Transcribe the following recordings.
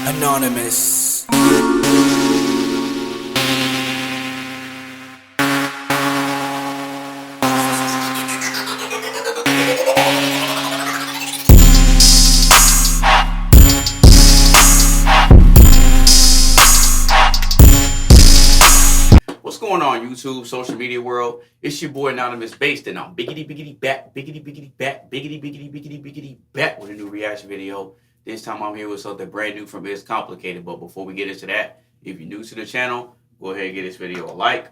Anonymous. What's going on, YouTube, social media world? It's your boy AnonymousBased, and I'm biggity back with a new reaction video. This time I'm here with something brand new from It's Complicated. But before we get into that, if you're new to the channel, go ahead and give this video a like,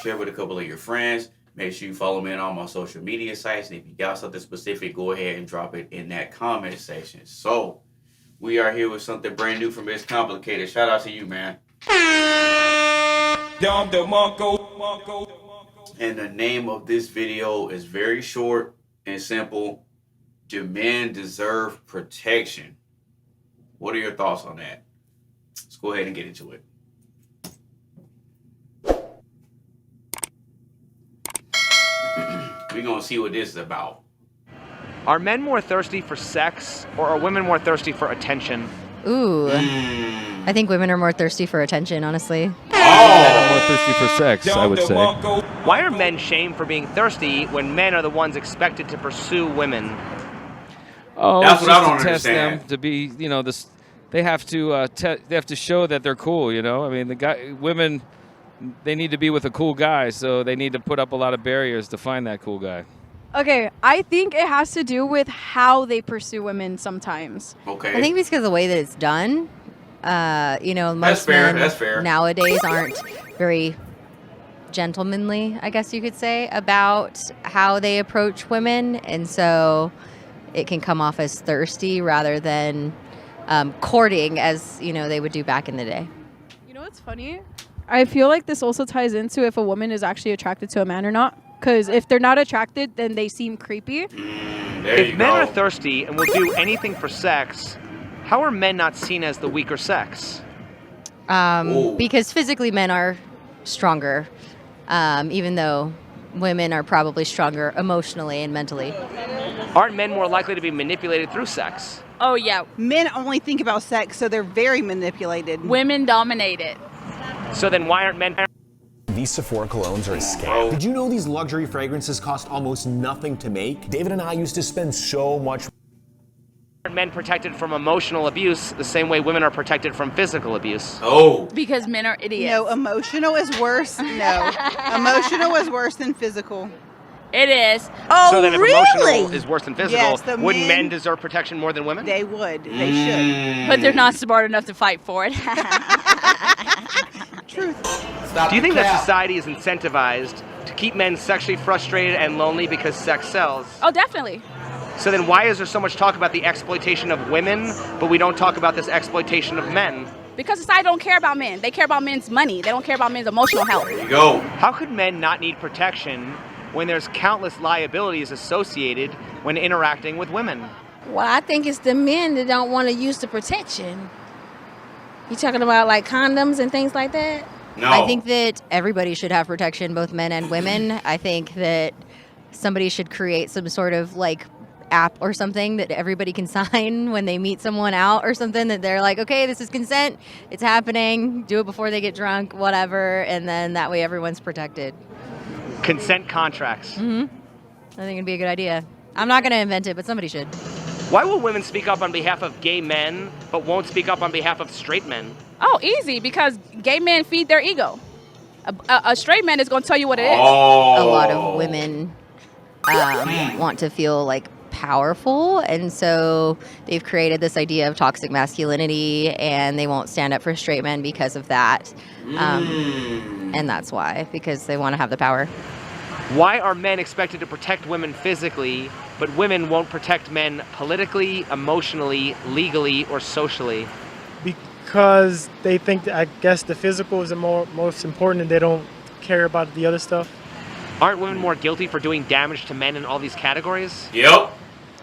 share with a couple of your friends. Make sure you follow me on all my social media sites, and if you got something specific, go ahead and drop it in that comment section. So we are here with something brand new from It's Complicated. Shout out to you, man. And the name of this video is very short and simple. Do men deserve protection? What are your thoughts on that? Let's go ahead and get into it. We're going to see what this is about. Are men more thirsty for sex, or are women more thirsty for attention? Ooh. I think women are more thirsty for attention, honestly. Men are more thirsty for sex, I would say. Why are men shamed for being thirsty when men are the ones expected to pursue women? Oh, That's it's what I just don't to test understand. them to be, you know, this. They have to show that they're cool. You know, I mean, women, they need to be with a cool guy, so they need to put up a lot of barriers to find that cool guy. Okay, I think it has to do with how they pursue women sometimes. Okay. I think it's because of the way that it's done. You know, most fair, men that's fair. nowadays aren't very gentlemanly, I guess you could say, about how they approach women. And so it can come off as thirsty rather than courting as, you know, they would do back in the day. You know what's funny? I feel like this also ties into if a woman is actually attracted to a man or not. Because if they're not attracted, then they seem creepy. If men are thirsty and will do anything for sex, how are men not seen as the weaker sex? Because physically men are stronger, even though women are probably stronger emotionally and mentally. Aren't men more likely to be manipulated through sex? Oh, yeah. Men only think about sex, so they're very manipulated. Women dominate it. So then why aren't men... These Sephora colognes are a scam. Did you know these luxury fragrances cost almost nothing to make? David and I used to spend so much. Aren't men protected from emotional abuse the same way women are protected from physical abuse? Oh. Because men are idiots. No, emotional is worse. No, emotional is worse than physical. It is. Oh, So then if really? emotional is worse than physical, Yes, the wouldn't men men- deserve protection more than women? They would. They should. But they're not smart enough to fight for it. Truth. Do you think that society is incentivized to keep men sexually frustrated and lonely because sex sells? Oh, definitely. So then why is there so much talk about the exploitation of women, but we don't talk about this exploitation of men? Because society don't care about men. They care about men's money. They don't care about men's emotional health. There you go. How could men not need protection when there's countless liabilities associated when interacting with women? Well, I think it's the men that don't want to use the protection. You talking about like condoms and things like that? No. I think that everybody should have protection, both men and women. I think that somebody should create some sort of like app or something that everybody can sign when they meet someone out or something, that they're like, okay, this is consent, it's happening, do it before they get drunk, whatever, and then that way everyone's protected. Consent contracts. I think it'd be a good idea. I'm not going to invent it, but somebody should. Why will women speak up on behalf of gay men, but won't speak up on behalf of straight men? Oh, easy. Because gay men feed their ego. A straight man is going to tell you what it is. Oh. A lot of women want to feel like powerful, and so they've created this idea of toxic masculinity, and they won't stand up for straight men because of that. And that's why, because they want to have the power. Why are men expected to protect women physically, but women won't protect men politically, emotionally, legally, or socially? Because they think that, I guess, the physical is the most important, and they don't care about the other stuff. Aren't women more guilty for doing damage to men in all these categories? Yep.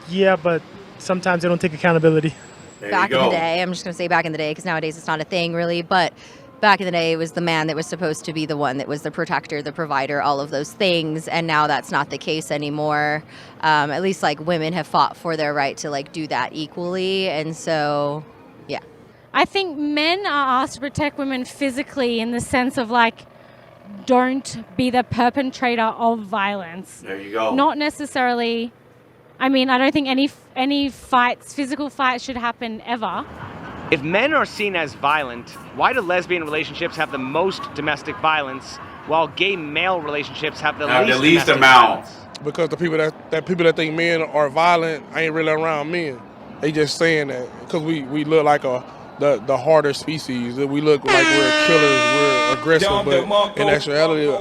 Yeah, but sometimes they don't take accountability. There Back you in go. the day, I'm just going to say back in the day, because nowadays it's not a thing really, but back in the day, it was the man that was supposed to be the one that was the protector, the provider, all of those things. And now that's not the case anymore. At least like women have fought for their right to like do that equally. And so, yeah. I think men are asked to protect women physically in the sense of like, don't be the perpetrator of violence. There you go. Not necessarily. I mean, I don't think any fights, physical fights, should happen ever. If men are seen as violent, why do lesbian relationships have the most domestic violence, while gay male relationships have the least domestic amount? Violence? Because the people that think men are violent ain't really around men. They just saying that because we look like the harder species. We look like we're killers, we're aggressive, but in actuality,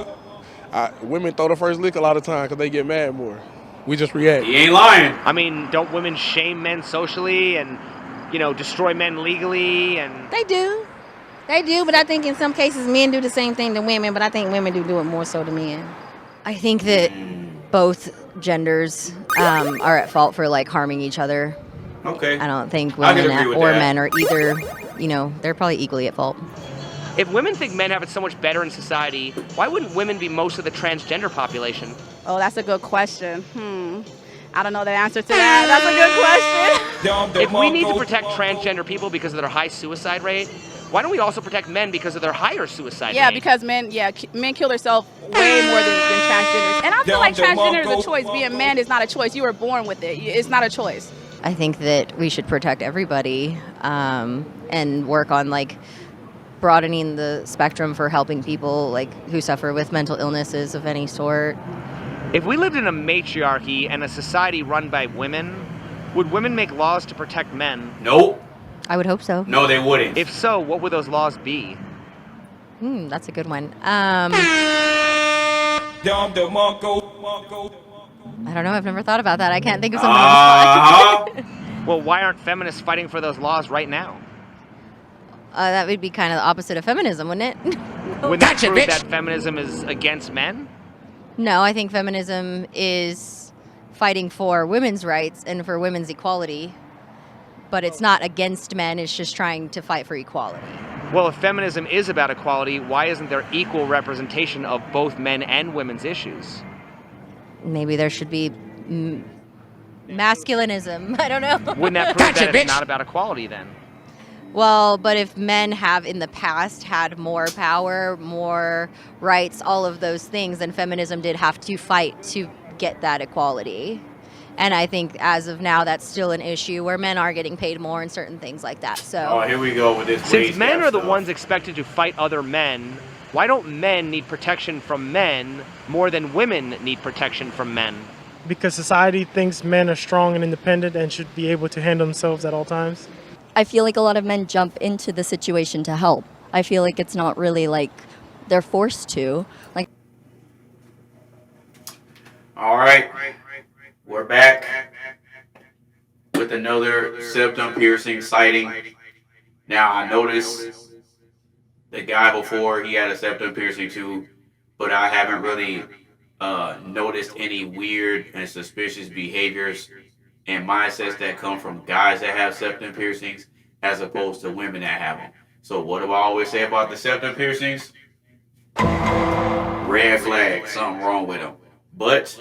women throw the first lick a lot of times because they get mad more. We just react. He ain't lying. I mean, don't women shame men socially and, destroy men legally? And They do. They do, but I think in some cases men do the same thing to women, but I think women do it more so to men. I think that both genders are at fault for like harming each other. Okay. I don't think I can women agree with or that. men are either, they're probably equally at fault. if women think men have it so much better in society, why wouldn't women be most of the transgender population? Oh, that's a good question. I don't know the answer to that. That's a good question. If we need to protect transgender people because of their high suicide rate, why don't we also protect men because of their higher suicide Yeah, rate? because men kill themselves way more than transgenders. And I feel like transgender is a choice. Being a man is not a choice. You were born with it. It's not a choice. I think that we should protect everybody and work on like broadening the spectrum for helping people like who suffer with mental illnesses of any sort. If we lived in a matriarchy and a society run by women, would women make laws to protect men? Nope. I would hope so. No, they wouldn't. If so, what would those laws be? That's a good one. I don't know. I've never thought about that. I can't think of something on the spot. Well, why aren't feminists fighting for those laws right now? That would be kind of the opposite of feminism, wouldn't it? Would that prove that feminism is against men? No, I think feminism is fighting for women's rights and for women's equality. But it's not against men, it's just trying to fight for equality. Well, if feminism is about equality, why isn't there equal representation of both men and women's issues? Maybe there should be masculinism. I don't know. Wouldn't that prove that it's not about equality then? Well, but if men have in the past had more power, more rights, all of those things, then feminism did have to fight to get that equality. And I think as of now, that's still an issue where men are getting paid more and certain things like that. So, here we go with this. Since men are the ones expected to fight other men, why don't men need protection from men more than women need protection from men? Because society thinks men are strong and independent and should be able to handle themselves at all times. I feel like a lot of men jump into the situation to help. I feel like it's not really like they're forced to. Like. All right. We're back with another septum piercing sighting. Now, I noticed the guy before, he had a septum piercing too, but I haven't really noticed any weird and suspicious behaviors and mindsets that come from guys that have septum piercings as opposed to women that have them. So what do I always say about the septum piercings? Red flag, something wrong with them. But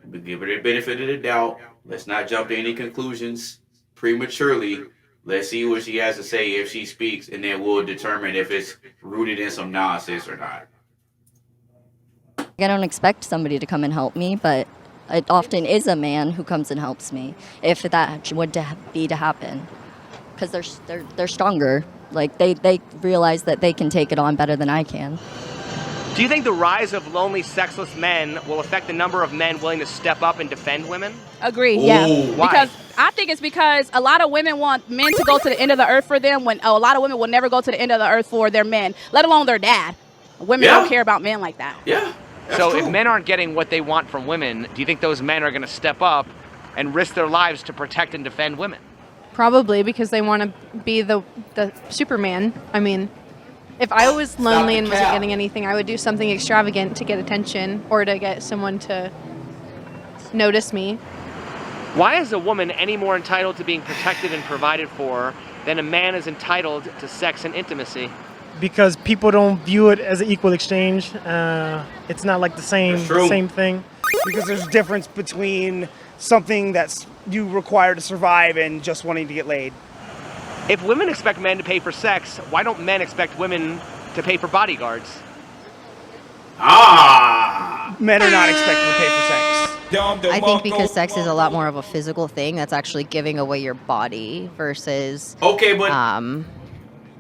we give her the benefit of the doubt. Let's not jump to any conclusions prematurely. Let's see what she has to say if she speaks, and then we'll determine if it's rooted in some nonsense or not. I don't expect somebody to come and help me, but it often is a man who comes and helps me if that would be to happen, because they're stronger. Like they realize that they can take it on better than I can. Do you think the rise of lonely, sexless men will affect the number of men willing to step up and defend women? Agree, yeah. Why? Because I think it's because a lot of women want men to go to the end of the earth for them when a lot of women will never go to the end of the earth for their men, let alone their dad. Women don't care about men like that. Yeah. So if men aren't getting what they want from women, do you think those men are going to step up and risk their lives to protect and defend women? Probably because they want to be the Superman. I mean, if I was lonely and wasn't getting anything, I would do something extravagant to get attention or to get someone to notice me. Why is a woman any more entitled to being protected and provided for than a man is entitled to sex and intimacy? Because people don't view it as an equal exchange. It's not like the same thing. Because there's a difference between something that's you require to survive and just wanting to get laid. If women expect men to pay for sex, why don't men expect women to pay for bodyguards? Men are not expected to pay for sex. I think because sex is a lot more of a physical thing that's actually giving away your body versus okay, but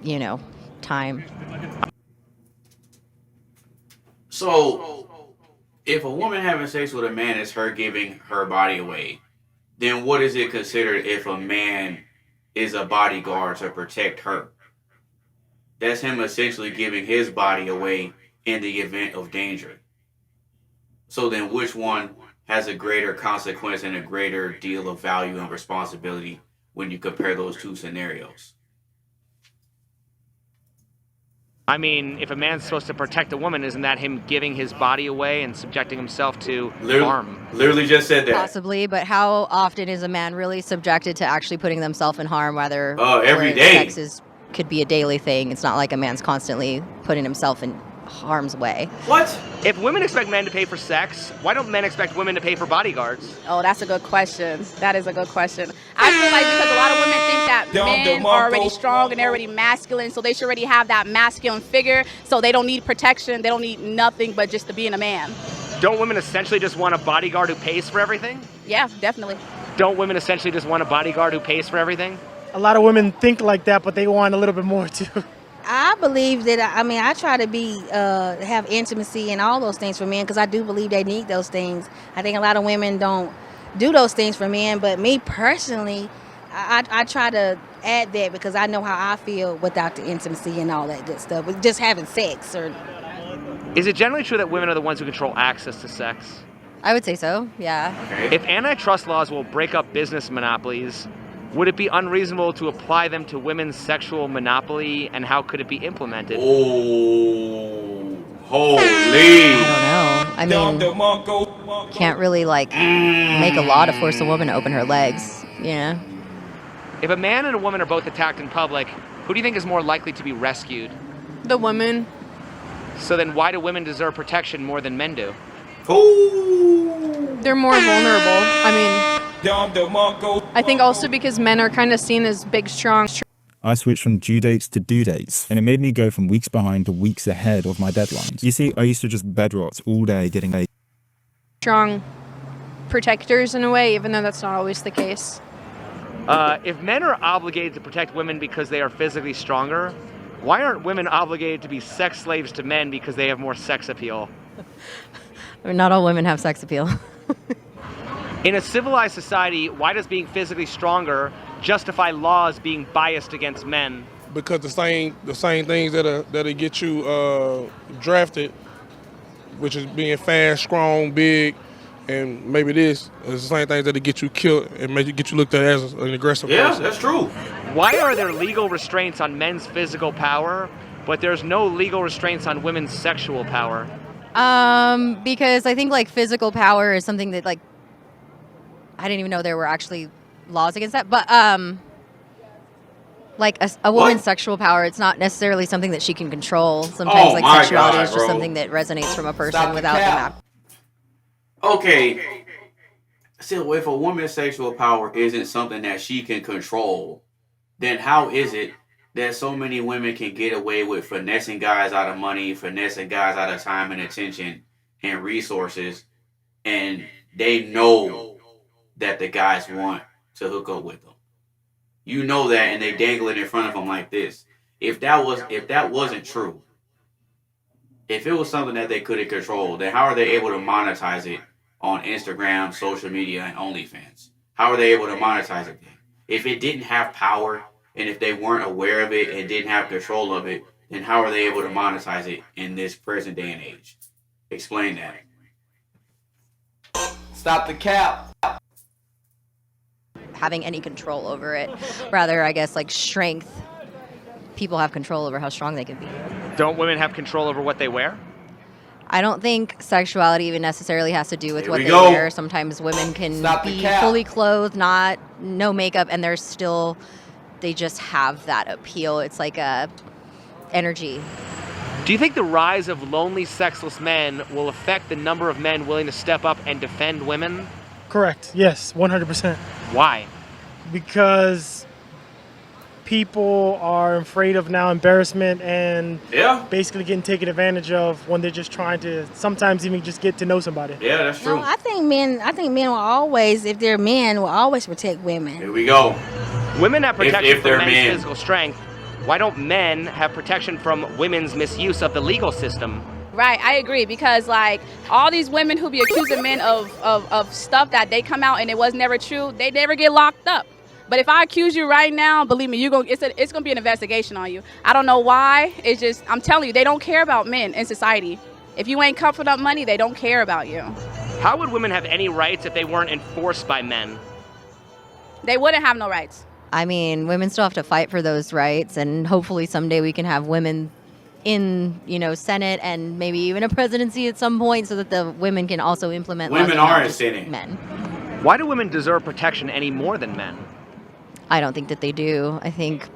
you know, time. So if a woman having sex with a man is her giving her body away, then what is it considered if a man is a bodyguard to protect her? That's him essentially giving his body away in the event of danger. So then which one has a greater consequence and a greater deal of value and responsibility when you compare those two scenarios? I mean, if a man's supposed to protect a woman, isn't that him giving his body away and subjecting himself to harm? Literally just said that. Possibly, but how often is a man really subjected to actually putting themselves in harm? Whether every day. Sex could be a daily thing. It's not like a man's constantly putting himself in harm's way. What? If women expect men to pay for sex, why don't men expect women to pay for bodyguards? Oh, that's a good question. That is a good question. I feel like because a lot of women think that men are already strong and they're already masculine, so they should already have that masculine figure, so they don't need protection, they don't need nothing but just to being a man. Don't women essentially just want a bodyguard who pays for everything? Yeah, definitely. Don't women essentially just want a bodyguard who pays for everything? A lot of women think like that, but they want a little bit more too. I believe that, I try to have intimacy and all those things for men because I do believe they need those things. I think a lot of women don't do those things for men, but me personally, I try to add that because I know how I feel without the intimacy and all that good stuff, with just having sex. Is it generally true that women are the ones who control access to sex? I would say so, yeah. If antitrust laws will break up business monopolies, would it be unreasonable to apply them to women's sexual monopoly, and how could it be implemented? Oh, holy. I don't know. I mean, can't really make a law to force a woman to open her legs, you know? If a man and a woman are both attacked in public, who do you think is more likely to be rescued? The woman. So then why do women deserve protection more than men do? They're more vulnerable. I think also because men are kind of seen as big, strong. I switched from due dates to due dates, and it made me go from weeks behind to weeks ahead of my deadlines. You see, I used to just bedrot all day getting a Strong protectors in a way, even though that's not always the case. If men are obligated to protect women because they are physically stronger, why aren't women obligated to be sex slaves to men because they have more sex appeal? I mean, not all women have sex appeal. In a civilized society, why does being physically stronger justify laws being biased against men? Because the same things that'll get you drafted, which is being fast, strong, big, and maybe this is the same things that'll get you killed and get you looked at as an aggressive person. Yeah, that's true. Why are there legal restraints on men's physical power, but there's no legal restraints on women's sexual power? Because I think physical power is something that I didn't even know there were actually laws against that. But a woman's sexual power, it's not necessarily something that she can control. Sometimes sexuality is just something that resonates from a person without them. Okay. So if a woman's sexual power isn't something that she can control, then how is it that so many women can get away with finessing guys out of money, finessing guys out of time and attention and resources, and they know that the guys want to hook up with them? You know that, and they dangle it in front of them like this. If that wasn't true, if it was something that they couldn't control, then how are they able to monetize it on Instagram, social media, and OnlyFans? How are they able to monetize it then? If it didn't have power, and if they weren't aware of it and didn't have control of it, then how are they able to monetize it in this present day and age? Explain that. Stop the cap. Having any control over it. Rather, I guess, strength. People have control over how strong they can be. Don't women have control over what they wear? I don't think sexuality even necessarily has to do with what they wear. Sometimes women can be fully clothed, no makeup, and they just have that appeal. It's like a energy. Do you think the rise of lonely, sexless men will affect the number of men willing to step up and defend women? Correct. Yes, 100%. Why? Because people are afraid of now embarrassment and Yeah. basically getting taken advantage of when they're just trying to sometimes even just get to know somebody. Yeah, that's true. No, I think men will always, if they're men, will always protect women. Here we go. Women have protection if from they're men's men. physical strength. Why don't men have protection from women's misuse of the legal system? Right, I agree, because like all these women who be accusing men of stuff that they come out and it was never true, they never get locked up. But if I accuse you right now, believe me, it's gonna be an investigation on you. I don't know why. It's just, I'm telling you, they don't care about men in society. If you ain't come for that money, they don't care about you. How would women have any rights if they weren't enforced by men? They wouldn't have no rights. I mean, women still have to fight for those rights, and hopefully someday we can have women in, Senate and maybe even a presidency at some point, so that the women can also implement laws Women and not are in just Senate. men. Why do women deserve protection any more than men? I don't think that they do. I think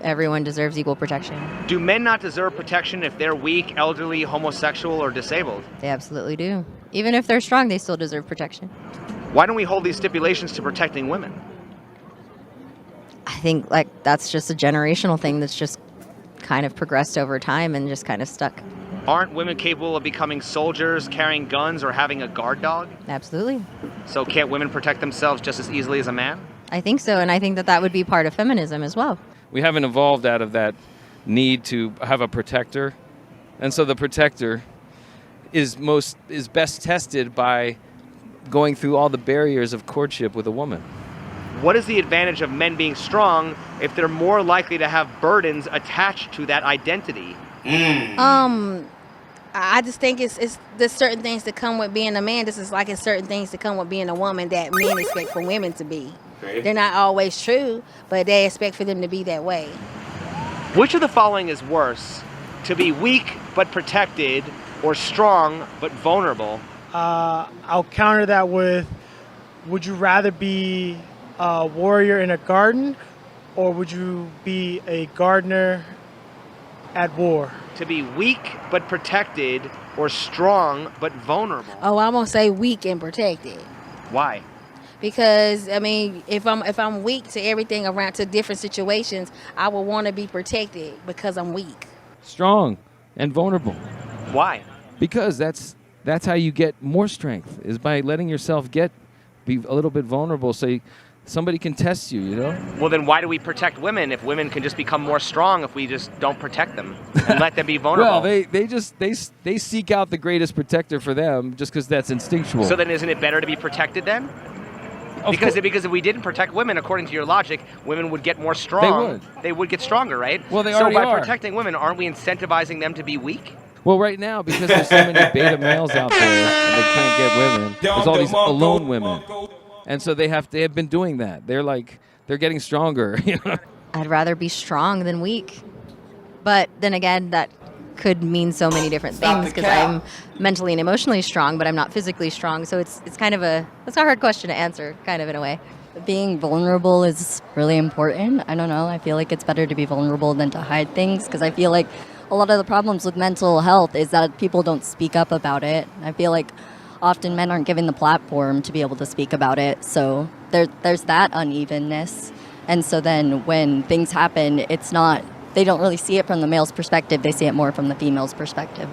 everyone deserves equal protection. Do men not deserve protection if they're weak, elderly, homosexual, or disabled? They absolutely do. Even if they're strong, they still deserve protection. Why don't we hold these stipulations to protecting women? I think that's just a generational thing that's just kind of progressed over time and just kind of stuck. Aren't women capable of becoming soldiers, carrying guns, or having a guard dog? Absolutely. So can't women protect themselves just as easily as a man? I think so, and I think that would be part of feminism as well. We haven't evolved out of that need to have a protector. And so the protector is best tested by going through all the barriers of courtship with a woman. What is the advantage of men being strong if they're more likely to have burdens attached to that identity? I just think it's there's certain things that come with being a man. This is like it's certain things that come with being a woman that men expect for women to be. Okay. They're not always true, but they expect for them to be that way. Which of the following is worse? To be weak but protected, or strong but vulnerable? I'll counter that with, would you rather be a warrior in a garden, or would you be a gardener at war? To be weak but protected, or strong but vulnerable? Oh, I'm gonna say weak and protected. Why? Because I mean, if I'm weak to everything around, to different situations, I would want to be protected because I'm weak. Strong and vulnerable. Why? Because that's how you get more strength, is by letting yourself be a little bit vulnerable so somebody can test you, Well, then why do we protect women if women can just become more strong if we just don't protect them and let them be vulnerable? Well, they seek out the greatest protector for them just because that's instinctual. So then isn't it better to be protected then? Because if we didn't protect women, according to your logic, women would get more strong. They would get stronger, right? Well, they so already by are. protecting women, aren't we incentivizing them to be weak? Well, right now, because there's so many beta males out there and they can't get women, there's all these alone women. And so they have been doing that. They're getting stronger. I'd rather be strong than weak. But then again, that could mean so many different things, because I'm mentally and emotionally strong, but I'm not physically strong. So it's kind of it's a hard question to answer, kind of, in a way. Being vulnerable is really important. I don't know. I feel like it's better to be vulnerable than to hide things, because I feel like a lot of the problems with mental health is that people don't speak up about it. I feel like often men aren't given the platform to be able to speak about it. So there's that unevenness. And so then when things happen, they don't really see it from the male's perspective. They see it more from the female's perspective.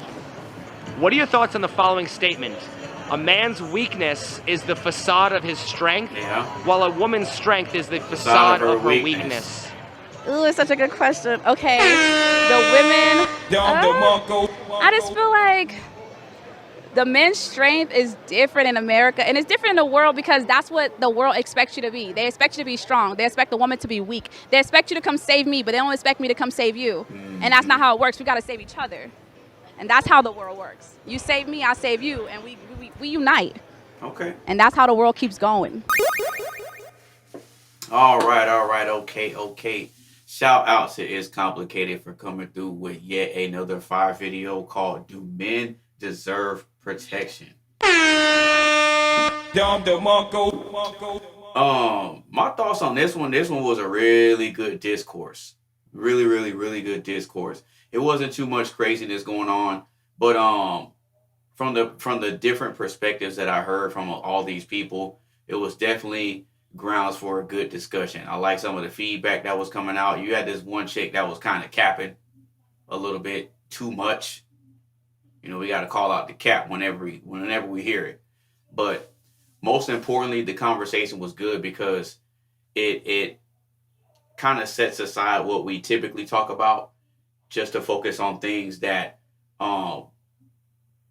What are your thoughts on the following statement? A man's weakness is the facade of his strength, while a woman's strength is the facade of her weakness. Ooh, it's such a good question. Okay, the women. I just feel like the men's strength is different in America, and it's different in the world, because that's what the world expects you to be. They expect you to be strong. They expect the woman to be weak. They expect you to come save me, but they don't expect me to come save you. And that's not how it works. We got to save each other. And that's how the world works. You save me, I save you, and we unite. Okay. And that's how the world keeps going. All right. Okay. Shout out to It's Complicated for coming through with yet another 5 video called Do Men Deserve Protection? My thoughts on this one was a really good discourse. Really good discourse. It wasn't too much craziness going on, but from the different perspectives that I heard from all these people, it was definitely grounds for a good discussion. I like some of the feedback that was coming out. You had this one chick that was kind of capping a little bit too much. You know, we got to call out the cap whenever we hear it. But most importantly, the conversation was good because it kind of sets aside what we typically talk about just to focus on things that are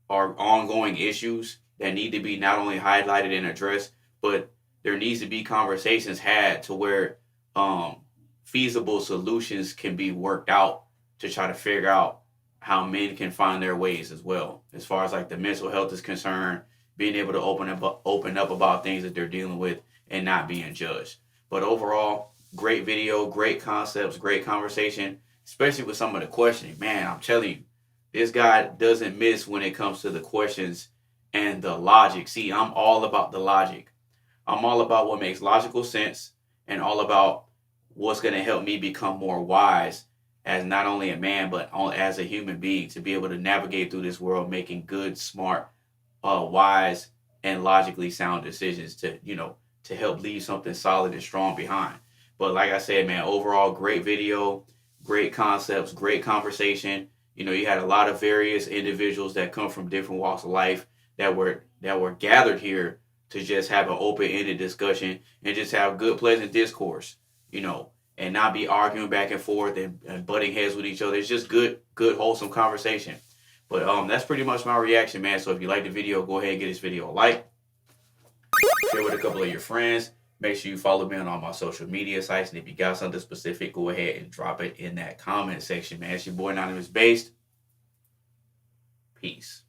ongoing issues that need to be not only highlighted and addressed, but there needs to be conversations had to where feasible solutions can be worked out to try to figure out how men can find their ways as well. As far as like the mental health is concerned, being able to open up about things that they're dealing with and not being judged. But overall, great video, great concepts, great conversation, especially with some of the questioning. Man, I'm telling you, this guy doesn't miss when it comes to the questions and the logic. See, I'm all about the logic. I'm all about what makes logical sense and all about what's going to help me become more wise as not only a man, but as a human being, to be able to navigate through this world, making good, smart, wise, and logically sound decisions to help leave something solid and strong behind. But like I said, man, overall, great video, great concepts, great conversation. You know, you had a lot of various individuals that come from different walks of life that were gathered here to just have an open-ended discussion and just have good, pleasant discourse, you know, and not be arguing back and forth and butting heads with each other. It's just good, wholesome conversation. But that's pretty much my reaction, man. So if you like the video, go ahead and give this video a like. Share with a couple of your friends. Make sure you follow me on all my social media sites. And if you got something specific, go ahead and drop it in that comment section, man. It's your boy AnonymousBased. Peace.